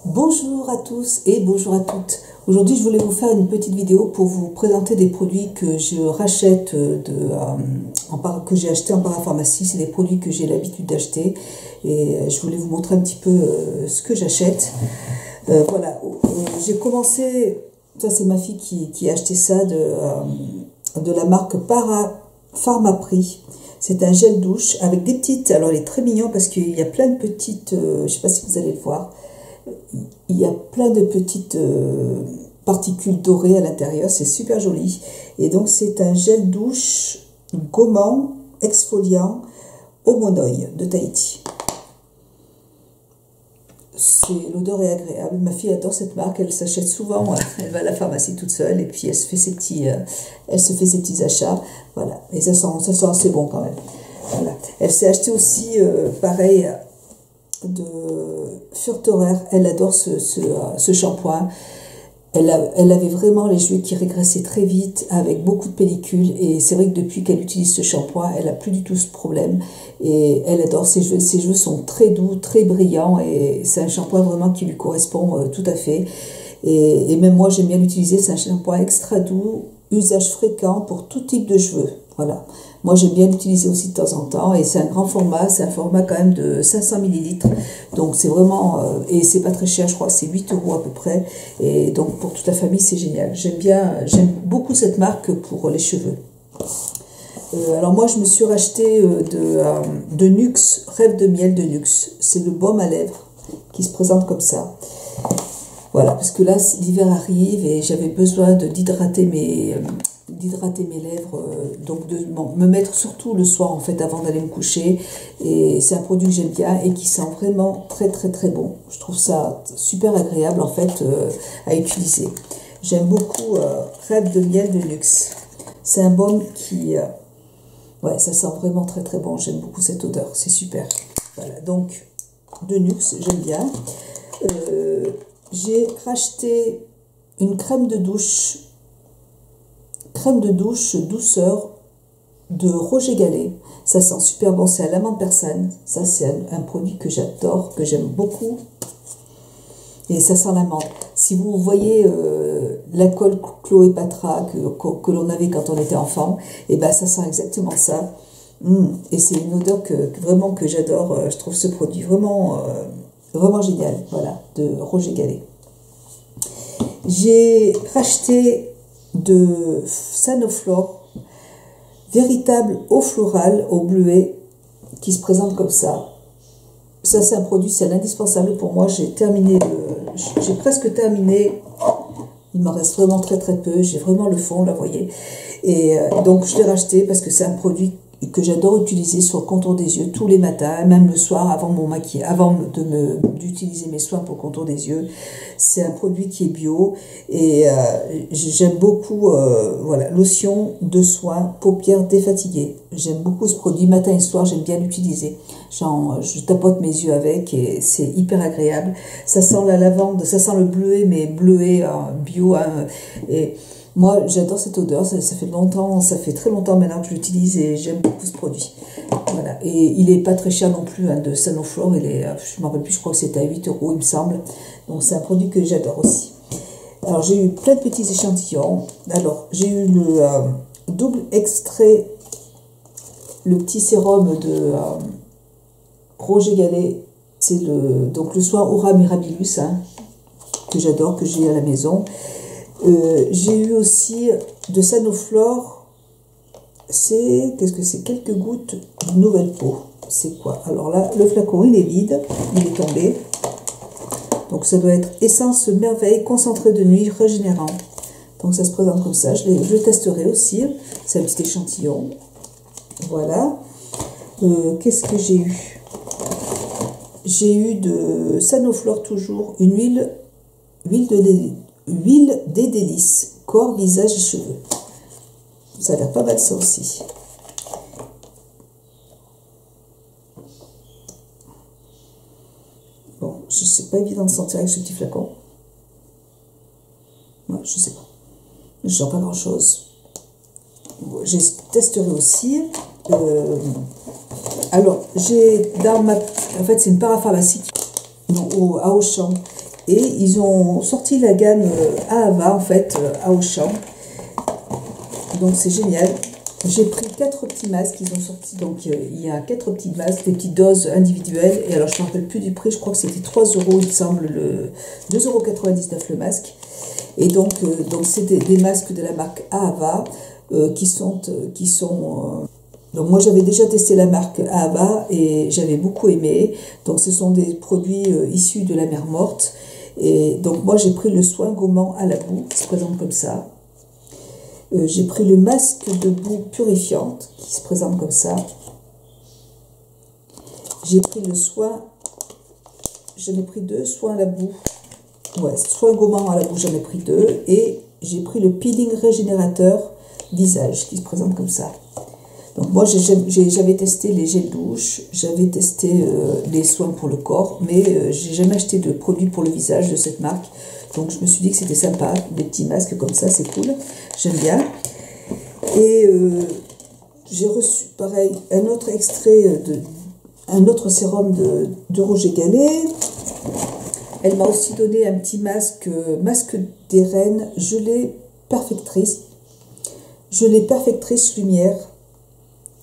Bonjour à tous et bonjour à toutes. Aujourd'hui, je voulais vous faire une petite vidéo pour vous présenter des produits que je rachète que j'ai acheté en parapharmacie. C'est des produits que j'ai l'habitude d'acheter et je voulais vous montrer un petit peu ce que j'achète. Voilà, j'ai commencé, ça c'est ma fille qui a acheté ça de la marque Pharmaprix. C'est un gel douche avec des petites, alors il est très mignon parce qu'il y a plein de petites, je ne sais pas si vous allez le voir, il y a plein de petites particules dorées à l'intérieur, c'est super joli. Et donc c'est un gel douche gommant, exfoliant, au monoï de Tahiti. L'odeur est agréable. Ma fille adore cette marque, elle s'achète souvent, elle va à la pharmacie toute seule et puis elle se fait ses petits achats. Voilà, et ça sent assez bon quand même. Voilà. Elle s'est acheté aussi, pareil, de Furterer. Elle adore ce shampoing. Elle avait vraiment les cheveux qui régressaient très vite avec beaucoup de pellicules et c'est vrai que depuis qu'elle utilise ce shampoing, elle n'a plus du tout ce problème et elle adore ses cheveux. Ses cheveux sont très doux, très brillants et c'est un shampoing vraiment qui lui correspond tout à fait. Et même moi j'aime bien l'utiliser, c'est un shampoing extra doux, usage fréquent pour tout type de cheveux. Voilà. Moi j'aime bien l'utiliser aussi de temps en temps et c'est un grand format, c'est un format quand même de 500 ml. Donc c'est vraiment, et c'est pas très cher, je crois que c'est 8 € à peu près. Et donc pour toute la famille c'est génial. J'aime beaucoup cette marque pour les cheveux. Alors moi je me suis racheté de Nuxe, Rêve de miel de Nuxe. C'est le baume à lèvres qui se présente comme ça. Voilà, parce que là l'hiver arrive et j'avais besoin d'hydrater mes lèvres, donc de me mettre surtout le soir en fait avant d'aller me coucher, et c'est un produit que j'aime bien et qui sent vraiment très très très bon. Je trouve ça super agréable en fait à utiliser. J'aime beaucoup Rêve de miel de Nuxe. C'est un baume qui ouais, ça sent vraiment très très bon. J'aime beaucoup cette odeur, c'est super. Voilà, donc de Nuxe, j'aime bien. J'ai racheté une crème de douche douceur de Roger Gallet. Ça sent super bon, c'est à l'amande persane. Ça c'est un produit que j'adore, que j'aime beaucoup. Et ça sent l'amande. Si vous voyez la colle Cloépatra que l'on avait quand on était enfant, et ben ça sent exactement ça. Et c'est une odeur vraiment que j'adore. Je trouve ce produit vraiment génial. Voilà, de Roger Gallet. J'ai racheté de Sanoflore, véritable eau florale au bleuet qui se présente comme ça. Ça c'est un produit, c'est un indispensable pour moi. J'ai presque terminé. Il m'en reste vraiment très très peu. J'ai vraiment le fond là, vous voyez. Et donc je l'ai racheté parce que c'est un produit que j'adore utiliser sur le contour des yeux tous les matins, même le soir avant mon maquillage, avant d'utiliser mes soins pour le contour des yeux. C'est un produit qui est bio et j'aime beaucoup, voilà, lotion de soin paupières défatiguées. J'aime beaucoup ce produit, matin et soir, j'aime bien l'utiliser. Je tapote mes yeux avec et c'est hyper agréable. Ça sent la lavande, ça sent le bleuet, mais bleuet bio, et moi, j'adore cette odeur, ça fait longtemps, ça fait très longtemps maintenant que je l'utilise et j'aime beaucoup ce produit. Voilà. Et il n'est pas très cher non plus, hein, de Sanoflore, je ne me rappelle plus, je crois que c'était à 8 € il me semble. Donc c'est un produit que j'adore aussi. Alors j'ai eu plein de petits échantillons. Alors j'ai eu le double extrait, le petit sérum de Roger Gallet. C'est donc le soin Aura Mirabilis, hein, que j'adore, que j'ai à la maison. J'ai eu aussi de Sanoflore, qu'est-ce que c'est, quelques gouttes de nouvelle peau. C'est quoi? Alors là, le flacon il est vide, il est tombé. Donc ça doit être essence merveille concentré de nuit régénérant. Donc ça se présente comme ça, je le testerai aussi. C'est un petit échantillon. Voilà. Qu'est-ce que j'ai eu? J'ai eu de Sanoflore toujours une huile des délices, corps, visage et cheveux. Ça a l'air pas mal ça aussi. Bon, c'est pas évident de sentir avec ce petit flacon. Ouais, je sais pas. Je sens pas grand chose. Je testerai aussi. Alors, j'ai dans ma... En fait, c'est une parapharmacie à Auchan Et ils ont sorti la gamme Ahava, en fait, à Auchan. Donc c'est génial. J'ai pris 4 petits masques, ils ont sorti, donc il y a 4 petits masques, des petites doses individuelles, et alors je ne me rappelle plus du prix, je crois que c'était 3 euros, il me semble, 2,99 € le masque. Et donc c'est des masques de la marque Ahava, qui sont donc moi j'avais déjà testé la marque Ahava, et j'avais beaucoup aimé, donc ce sont des produits issus de la mer Morte, et donc moi j'ai pris le soin gommant à la boue, qui se présente comme ça. J'ai pris le masque de boue purifiante qui se présente comme ça. J'ai pris le soin, j'en ai pris 2, soin à la boue. Ouais, soin gommant à la boue, j'en ai pris 2. Et j'ai pris le peeling régénérateur visage qui se présente comme ça. Donc moi j'avais testé les gels douche, j'avais testé les soins pour le corps, mais j'ai jamais acheté de produit pour le visage de cette marque. Donc je me suis dit que c'était sympa, des petits masques comme ça, c'est cool, j'aime bien. Et j'ai reçu pareil un autre extrait, un autre sérum de Roger Gallet. Elle m'a aussi donné un petit masque, masque des reines, gelée perfectrice lumière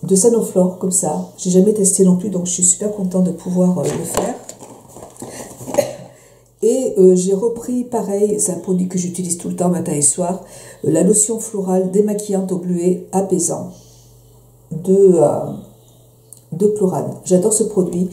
de Sanoflore, comme ça. J'ai jamais testé non plus, donc je suis super contente de pouvoir le faire. Et j'ai repris, pareil, c'est un produit que j'utilise tout le temps, matin et soir, la lotion florale démaquillante au bleuet apaisant de Chlorane. J'adore ce produit,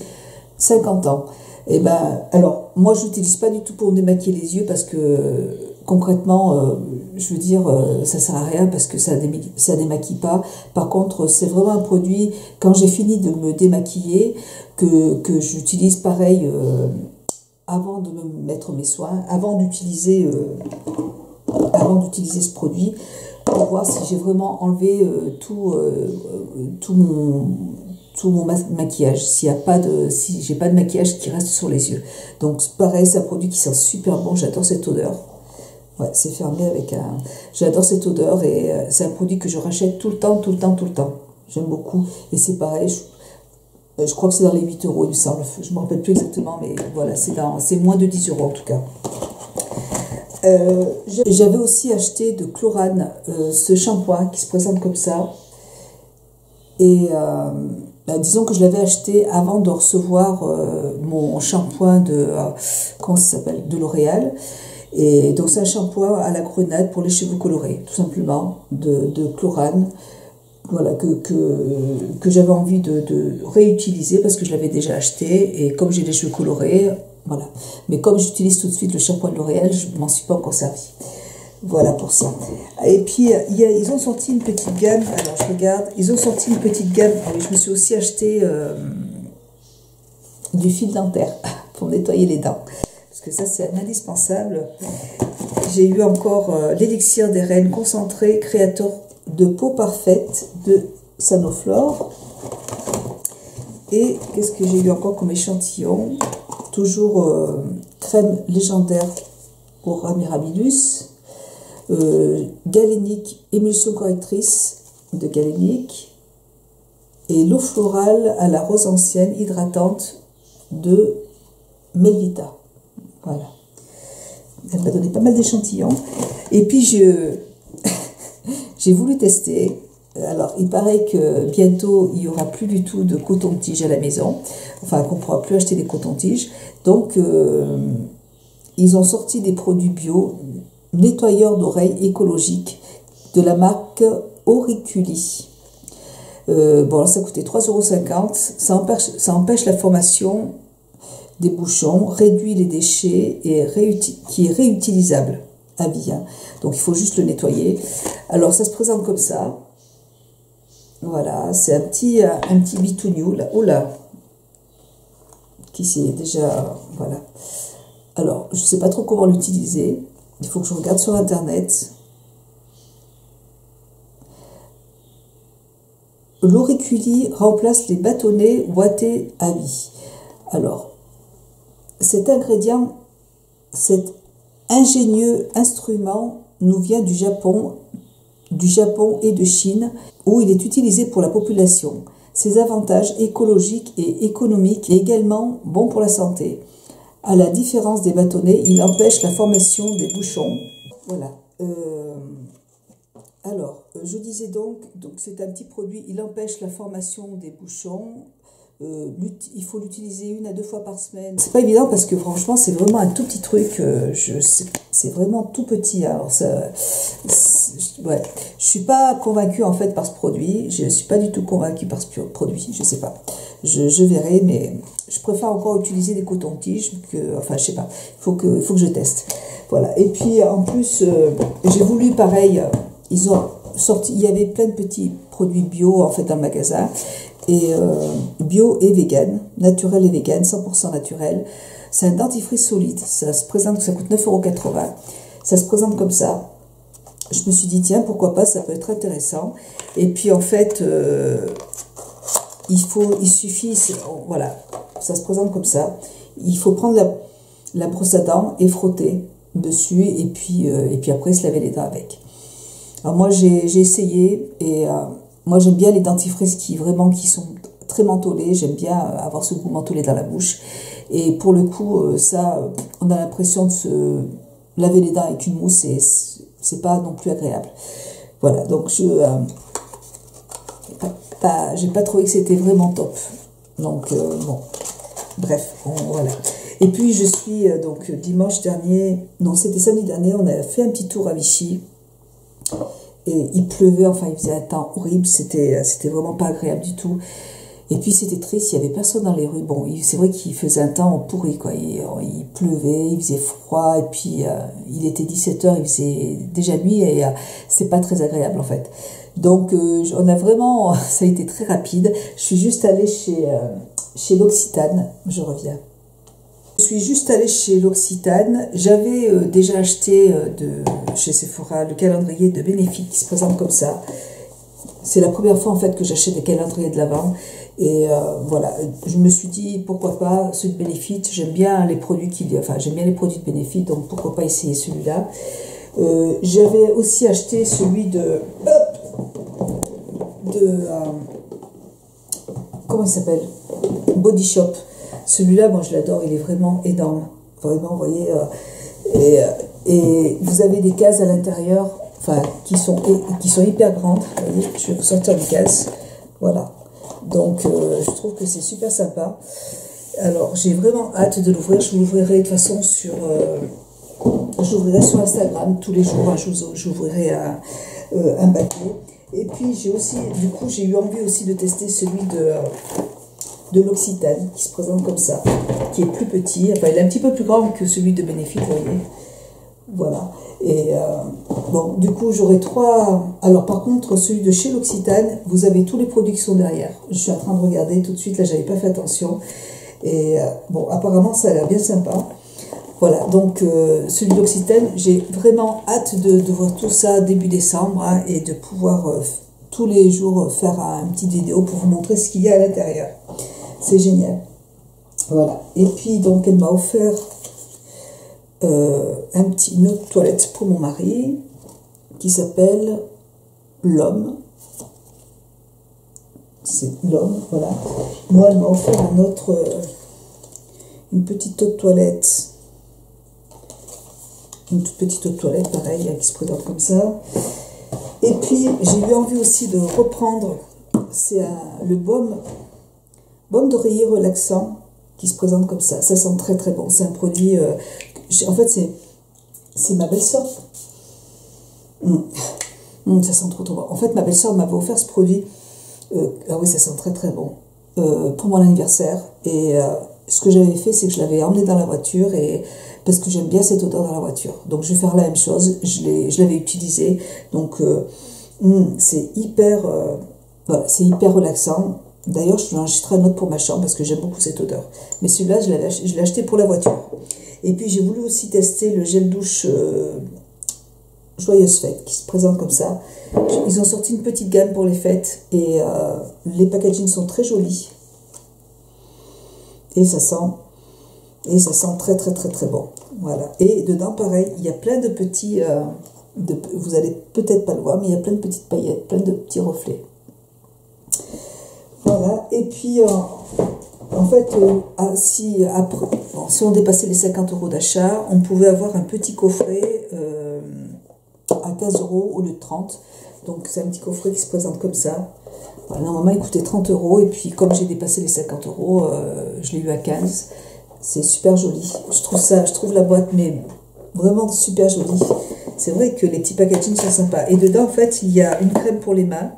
50 ans. Et ben, alors, moi, je l'utilise pas du tout pour me démaquiller les yeux parce que, concrètement, je veux dire, ça sert à rien parce que ça démaquille pas. Par contre, c'est vraiment un produit, quand j'ai fini de me démaquiller, que j'utilise pareil, avant de me mettre mes soins, avant d'utiliser ce produit, pour voir si j'ai vraiment enlevé tout mon maquillage, si j'ai pas de maquillage qui reste sur les yeux. Donc pareil, c'est un produit qui sent super bon, j'adore cette odeur. Ouais, c'est fermé avec un... J'adore cette odeur, et c'est un produit que je rachète tout le temps. J'aime beaucoup, et c'est pareil, je crois que c'est dans les 8 €, il me semble. Je ne me rappelle plus exactement, mais voilà, c'est moins de 10 € en tout cas. J'avais aussi acheté de Chlorane ce shampoing qui se présente comme ça. Et disons que je l'avais acheté avant de recevoir mon shampoing comment ça s'appelle, de L'Oréal. Et donc c'est un shampoing à la grenade pour les cheveux colorés, tout simplement, de Chlorane. Voilà, que j'avais envie de réutiliser parce que je l'avais déjà acheté, et comme j'ai les cheveux colorés, voilà. Mais comme j'utilise tout de suite le shampoing de L'Oréal, je ne m'en suis pas encore servi. Voilà pour ça. Et puis, ils ont sorti une petite gamme, alors je regarde, ils ont sorti une petite gamme, je me suis aussi acheté du fil dentaire pour nettoyer les dents, parce que ça c'est indispensable. J'ai eu encore l'élixir des reines concentré créateur de peau parfaite de Sanoflore. Et qu'est-ce que j'ai eu encore comme échantillon? Toujours crème légendaire pour Mirabilis, galénique, émulsion correctrice de galénique, et l'eau florale à la rose ancienne hydratante de Melvita. Voilà. Elle m'a donné pas mal d'échantillons. Et puis j'ai voulu tester. Alors, il paraît que bientôt, il n'y aura plus du tout de coton-tige à la maison. Enfin, qu'on ne pourra plus acheter des cotons-tiges. Donc, ils ont sorti des produits bio, nettoyeurs d'oreilles écologiques de la marque Auriculi. Bon, alors ça coûtait 3,50 €. Ça empêche la formation des bouchons, réduit les déchets et qui est réutilisable à vie. Hein. Donc, il faut juste le nettoyer. Alors, ça se présente comme ça. Voilà, c'est un petit bitougnou, là. Oula, qui c'est déjà... Voilà. Alors, je ne sais pas trop comment l'utiliser. Il faut que je regarde sur Internet. L'auriculi remplace les bâtonnets ouatés à vie. Alors, cet ingrédient, cet ingénieux instrument nous vient du Japon et de Chine, où il est utilisé pour la population. Ses avantages écologiques et économiques, et également bon pour la santé. À la différence des bâtonnets, il empêche la formation des bouchons. Voilà. Alors, je disais donc c'est un petit produit, il empêche la formation des bouchons. Il faut l'utiliser 1 à 2 fois par semaine. C'est pas évident parce que franchement, c'est vraiment un tout petit truc. C'est vraiment tout petit. Alors ouais. Je suis pas convaincue en fait par ce produit. Je suis pas du tout convaincue par ce produit. Je sais pas. Je verrai, mais je préfère encore utiliser des cotons-tiges que, enfin, je sais pas. Faut que je teste. Voilà. Et puis en plus, j'ai voulu pareil. Ils ont sorti. Il y avait plein de petits produits bio en fait dans le magasin. Et bio et vegan, naturel et vegan, 100% naturel. C'est un dentifrice solide. Ça se présente, ça coûte 9,80 €. Ça se présente comme ça. Je me suis dit, tiens, pourquoi pas, ça peut être intéressant. Et puis en fait, il suffit, voilà, ça se présente comme ça. Il faut prendre la brosse à dents et frotter dessus, et puis après se laver les dents avec. Alors moi, j'ai essayé, et moi j'aime bien les dentifrices qui sont très mentholés. J'aime bien avoir ce goût mentholé dans la bouche. Et pour le coup, ça, on a l'impression de se laver les dents avec une mousse, et c'est pas non plus agréable. Voilà, donc j'ai pas trouvé que c'était vraiment top. Donc bon, bref, voilà. Et puis je suis donc dimanche dernier, non c'était samedi dernier, on a fait un petit tour à Vichy. Et il pleuvait, enfin il faisait un temps horrible, c'était vraiment pas agréable du tout. Et puis c'était triste, il y avait personne dans les rues. Bon, c'est vrai qu'il faisait un temps pourri, quoi. Il pleuvait, il faisait froid, et puis il était 17 h, il faisait déjà nuit, et c'est pas très agréable en fait. Donc on a vraiment, ça a été très rapide. Je suis juste allée chez l'Occitane, je reviens. Je suis juste allée chez l'Occitane. J'avais déjà acheté chez Sephora le calendrier de Benefit qui se présente comme ça. C'est la première fois en fait que j'achète des calendriers de l'Avent. Et voilà, je me suis dit pourquoi pas celui de Benefit. J'aime bien les produits j'aime bien les produits de Benefit, donc pourquoi pas essayer celui-là. J'avais aussi acheté celui comment il s'appelle, Body Shop. Celui-là, moi je l'adore, il est vraiment énorme. Vraiment, vous voyez. Et vous avez des cases à l'intérieur, enfin, qui sont hyper grandes. Vous voyez, je vais vous sortir les cases. Voilà. Donc, je trouve que c'est super sympa. Alors, j'ai vraiment hâte de l'ouvrir. Je l'ouvrirai de toute façon j'ouvrirai sur Instagram tous les jours. Hein, j'ouvrirai un paquet. Et puis, j'ai eu envie aussi de tester celui de l'Occitane, qui se présente comme ça, qui est plus petit. Enfin, il est un petit peu plus grand que celui de Benefit, vous voyez. Voilà. Et bon, du coup, j'aurai 3. Alors, par contre, celui de chez l'Occitane, vous avez tous les produits qui sont derrière. Je suis en train de regarder tout de suite, là, j'avais pas fait attention. Et bon, apparemment, ça a l'air bien sympa. Voilà, donc celui de l'Occitane, j'ai vraiment hâte de voir tout ça début décembre, hein, et de pouvoir tous les jours faire une petite vidéo pour vous montrer ce qu'il y a à l'intérieur. C'est génial. Voilà. Et puis, donc, elle m'a offert une autre toilette pour mon mari qui s'appelle l'Homme. C'est l'Homme, voilà. Moi, elle m'a offert une petite eau de toilette. Une toute petite eau de toilette, pareil, qui se présente comme ça. Et puis, j'ai eu envie aussi de reprendre, c'est le baume d'oreiller relaxant qui se présente comme ça. Ça sent très très bon. C'est un produit, en fait, c'est ma belle-sœur. Ça sent trop trop bon. En fait, ma belle-sœur m'avait offert ce produit. Ah oui, ça sent très très bon. Pour mon anniversaire. Et ce que j'avais fait, c'est que je l'avais emmené dans la voiture, parce que j'aime bien cette odeur dans la voiture. Donc je vais faire la même chose. Je l'avais utilisé. Donc c'est hyper, voilà, c'est hyper relaxant. D'ailleurs, je vais enregistrer un autre pour ma chambre parce que j'aime beaucoup cette odeur. Mais celui-là, je l'ai acheté pour la voiture. Et puis j'ai voulu aussi tester le gel douche Joyeuse Fête qui se présente comme ça. Ils ont sorti une petite gamme pour les fêtes, et les packagings sont très jolis. Et ça sent très très très très bon. Voilà. Et dedans, pareil, il y a plein de petits, vous allez peut-être pas le voir, mais il y a plein de petites paillettes, plein de petits reflets. Voilà. Et puis En fait, si on dépassait les 50 € d'achat, on pouvait avoir un petit coffret à 15 € au lieu de 30. Donc c'est un petit coffret qui se présente comme ça. Voilà, normalement il coûtait 30 € et puis comme j'ai dépassé les 50 €, je l'ai eu à 15. C'est super joli. Je trouve la boîte mais vraiment super jolie. C'est vrai que les petits packaging sont sympas. Et dedans en fait il y a une crème pour les mains.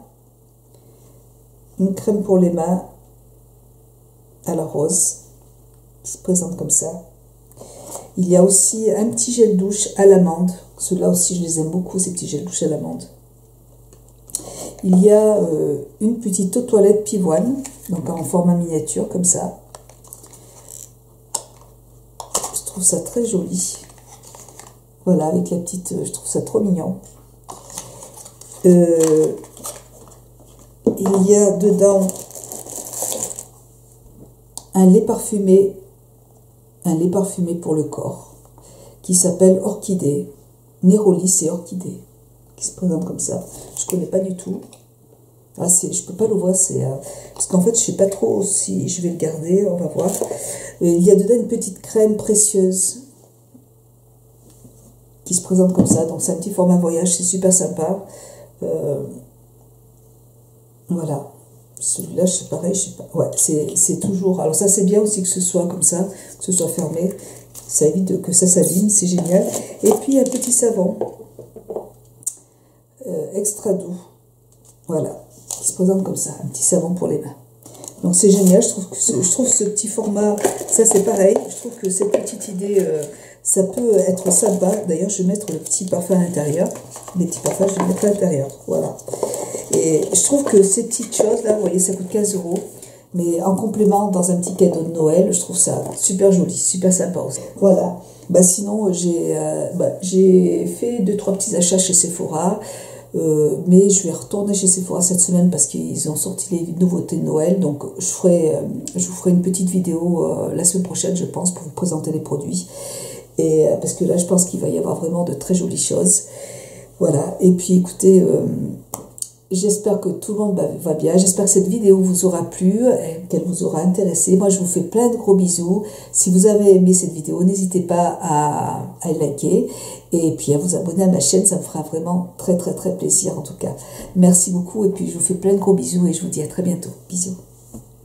Une crème pour les mains à la rose qui se présente comme ça. Il y a aussi un petit gel douche à l'amande. Ceux-là aussi je les aime beaucoup, ces petits gels douche à l'amande. Il y a une petite eau toilette pivoine, donc en format miniature comme ça. Je trouve ça très joli. Voilà, avec la petite, je trouve ça trop mignon. Il y a dedans un lait parfumé pour le corps, qui s'appelle Orchidée, Nérolis et Orchidée, qui se présente comme ça. Je connais pas du tout. Ah, je peux pas l'ouvrir, parce qu'en fait je sais pas trop si je vais le garder, on va voir. Il y a dedans une petite crème précieuse qui se présente comme ça, donc c'est un petit format voyage, c'est super sympa. Voilà, celui-là c'est pareil, je sais pas. Ouais, c'est toujours. Alors ça c'est bien aussi que ce soit comme ça, que ce soit fermé, ça évite que ça s'abîme, c'est génial. Et puis un petit savon extra doux, voilà, qui se présente comme ça, un petit savon pour les mains. Donc c'est génial, je trouve ce petit format, ça c'est pareil, je trouve que cette petite idée, ça peut être sympa. D'ailleurs je vais mettre le petit parfum à l'intérieur, les petits parfums je vais mettre à l'intérieur, voilà. Et je trouve que ces petites choses là, vous voyez, ça coûte 15 €, mais en complément dans un petit cadeau de Noël, je trouve ça super joli, super sympa aussi. Voilà, sinon j'ai fait 2-3 petits achats chez Sephora. Mais je vais retourner chez Sephora cette semaine parce qu'ils ont sorti les nouveautés de Noël, donc je vous ferai une petite vidéo la semaine prochaine je pense pour vous présenter les produits, et parce que là je pense qu'il va y avoir vraiment de très jolies choses. Voilà, et puis écoutez, j'espère que tout le monde va bien. J'espère que cette vidéo vous aura plu, qu'elle vous aura intéressé. Moi, je vous fais plein de gros bisous. Si vous avez aimé cette vidéo, n'hésitez pas à liker et puis à vous abonner à ma chaîne. Ça me fera vraiment très, très, très plaisir en tout cas. Merci beaucoup et puis je vous fais plein de gros bisous et je vous dis à très bientôt. Bisous.